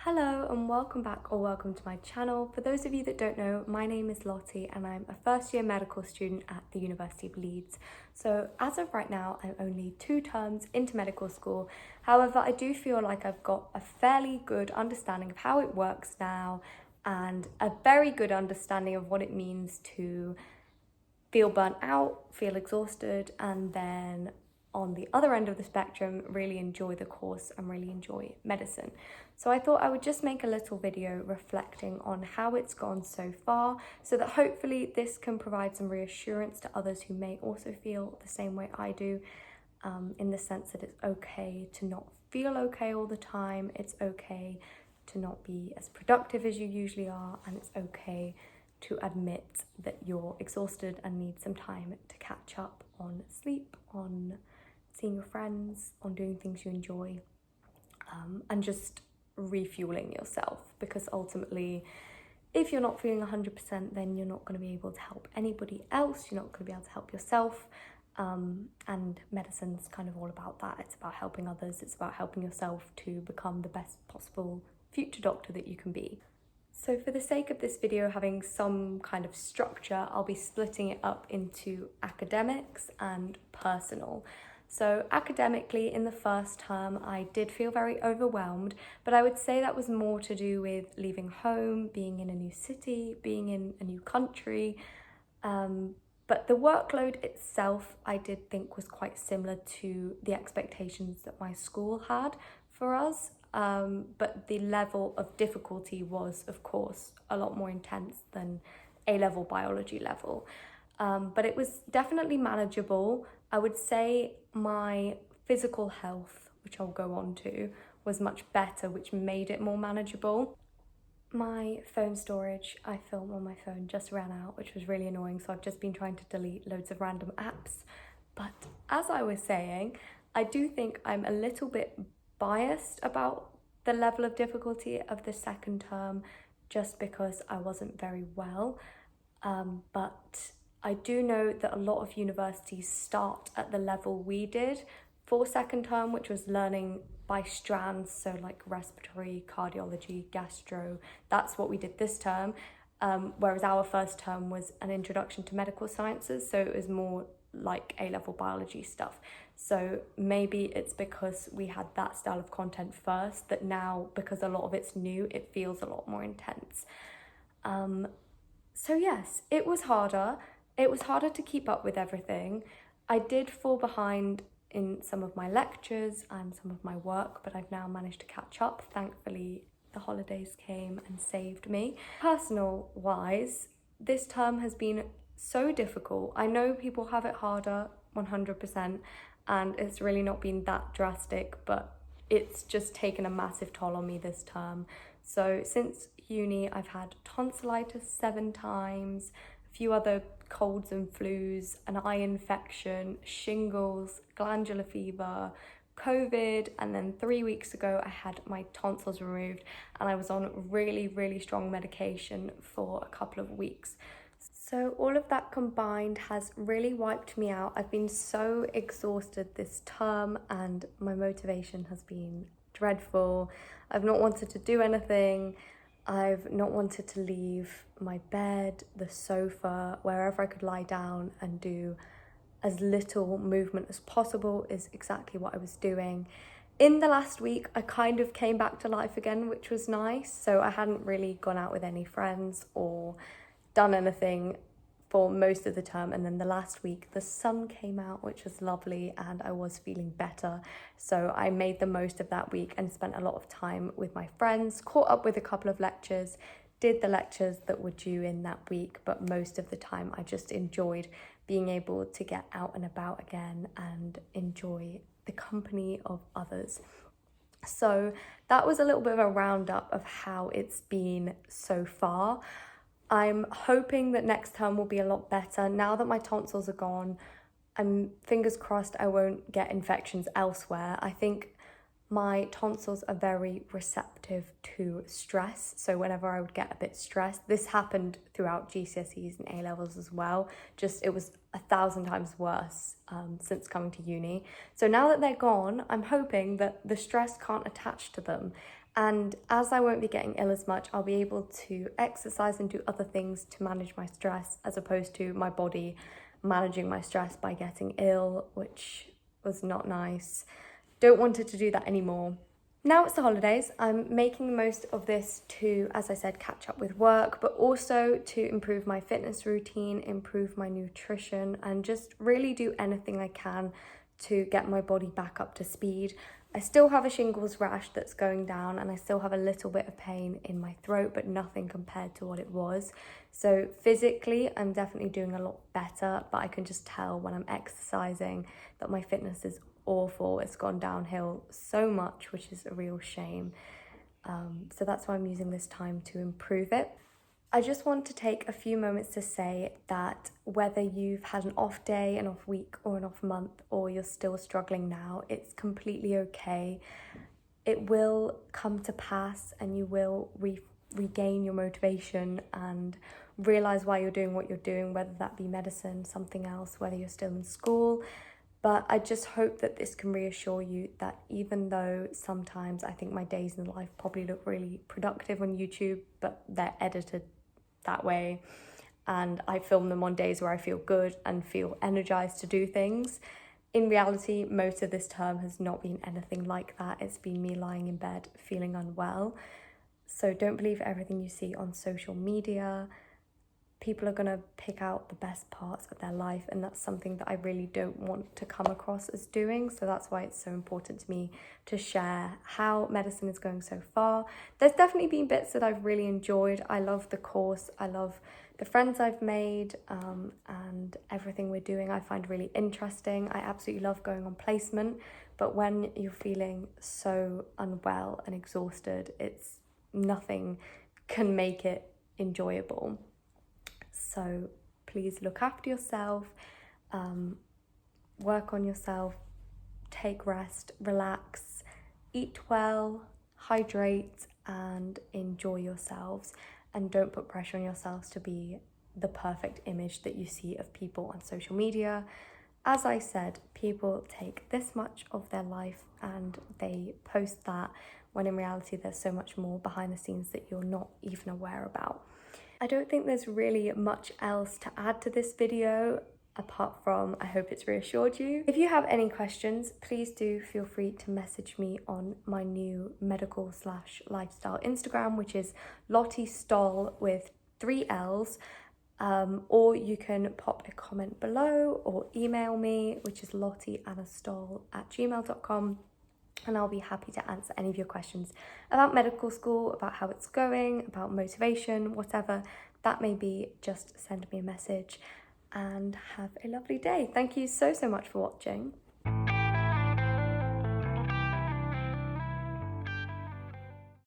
Hello and welcome back or welcome to my channel. For those of you that don't know, my name is Lotte and I'm a first year medical student at the University of Leeds. So as of right now, I'm only 2 terms into medical school. However, I do feel like I've got a fairly good understanding of how it works now and a very good understanding of what it means to feel burnt out, feel exhausted, and then on the other end of the spectrum, really enjoy the course and really enjoy medicine. So I thought I would just make a little video reflecting on how it's gone so far, so that hopefully this can provide some reassurance to others who may also feel the same way I do, in the sense that it's okay to not feel okay all the time, it's okay to not be as productive as you usually are, and it's okay to admit that you're exhausted and need some time to catch up on sleep, on seeing your friends, on doing things you enjoy, and just refueling yourself, because ultimately if you're not feeling 100%, then you're not going to be able to help anybody else, you're not going to be able to help yourself, and medicine's kind of all about that. It's about helping others, it's about helping yourself to become the best possible future doctor that you can be. So for the sake of this video having some kind of structure, I'll be splitting it up into academics and personal. So academically, in the first term, I did feel very overwhelmed, but I would say that was more to do with leaving home, being in a new city, being in a new country. But the workload itself, I did think was quite similar to the expectations that my school had for us. But the level of difficulty was, of course, a lot more intense than A-level biology level. But it was definitely manageable. I would say my physical health, which I'll go on to, was much better, which made it more manageable. My phone storage, I film on my phone, just ran out, which was really annoying, so I've just been trying to delete loads of random apps. But as I was saying, I do think I'm a little bit biased about the level of difficulty of the second term, just because I wasn't very well. But I do know that a lot of universities start at the level we did for second term, which was learning by strands, so like respiratory, cardiology, gastro. That's what we did this term, whereas our first term was an introduction to medical sciences, so it was more like A-level biology stuff. So maybe it's because we had that style of content first that now, because a lot of it's new, it feels a lot more intense. So yes, it was harder. It was harder to keep up with everything. I did fall behind in some of my lectures and some of my work, but I've now managed to catch up. Thankfully, the holidays came and saved me. Personal wise, this term has been so difficult. I know people have it harder, 100%, and it's really not been that drastic, but it's just taken a massive toll on me this term. So since uni, I've had tonsillitis 7 times, a few other colds and flus, an eye infection, shingles, glandular fever, COVID, and then 3 weeks ago I had my tonsils removed and I was on really, really strong medication for a couple of weeks. So all of that combined has really wiped me out. I've been so exhausted this term and my motivation has been dreadful. I've not wanted to do anything. I've not wanted to leave my bed, the sofa, wherever I could lie down and do as little movement as possible is exactly what I was doing. In the last week, I kind of came back to life again, which was nice. So I hadn't really gone out with any friends or done anything for most of the term, and then the last week the sun came out, which was lovely, and I was feeling better, so I made the most of that week and spent a lot of time with my friends, caught up with a couple of lectures, did the lectures that were due in that week, but most of the time I just enjoyed being able to get out and about again and enjoy the company of others. So that was a little bit of a roundup of how it's been so far. I'm hoping that next term will be a lot better. Now that my tonsils are gone, I'm fingers crossed I won't get infections elsewhere. I think my tonsils are very receptive to stress. So whenever I would get a bit stressed, this happened throughout GCSEs and A-levels as well. Just it was 1,000 times worse since coming to uni. So now that they're gone, I'm hoping that the stress can't attach to them And as I won't be getting ill as much, I'll be able to exercise and do other things to manage my stress, as opposed to my body managing my stress by getting ill, which was not nice. Don't want it to do that anymore. Now it's the holidays. I'm making the most of this to, as I said, catch up with work, but also to improve my fitness routine, improve my nutrition, and just really do anything I can to get my body back up to speed. I still have a shingles rash that's going down, and I still have a little bit of pain in my throat, but nothing compared to what it was. So physically, I'm definitely doing a lot better, but I can just tell when I'm exercising that my fitness is awful. It's gone downhill so much, which is a real shame. So that's why I'm using this time to improve it. I just want to take a few moments to say that whether you've had an off day, an off week, or an off month, or you're still struggling now, it's completely okay. It will come to pass, and you will regain your motivation and realize why you're doing what you're doing, whether that be medicine, something else, whether you're still in school. But I just hope that this can reassure you that even though sometimes I think my days in life probably look really productive on YouTube, but they're edited that way, and I film them on days where I feel good and feel energized to do things. In reality, most of this term has not been anything like that. It's been me lying in bed feeling unwell. So don't believe everything you see on social media. People are going to pick out the best parts of their life, and that's something that I really don't want to come across as doing. So that's why it's so important to me to share how medicine is going so far. There's definitely been bits that I've really enjoyed. I love the course, I love the friends I've made, and everything we're doing I find really interesting. I absolutely love going on placement, but when you're feeling so unwell and exhausted, it's nothing can make it enjoyable. So please look after yourself, work on yourself, take rest, relax, eat well, hydrate, and enjoy yourselves. And don't put pressure on yourselves to be the perfect image that you see of people on social media. As I said, people take this much of their life and they post that, when in reality there's so much more behind the scenes that you're not even aware about. I don't think there's really much else to add to this video, apart from I hope it's reassured you. If you have any questions, please do feel free to message me on my new medical/lifestyle Instagram, which is Lotte Stoll with 3 L's. Or you can pop a comment below or email me, which is lotteannastoll@gmail.com. And I'll be happy to answer any of your questions about medical school, about how it's going, about motivation, whatever that may be. Just send me a message and have a lovely day. Thank you so much for watching.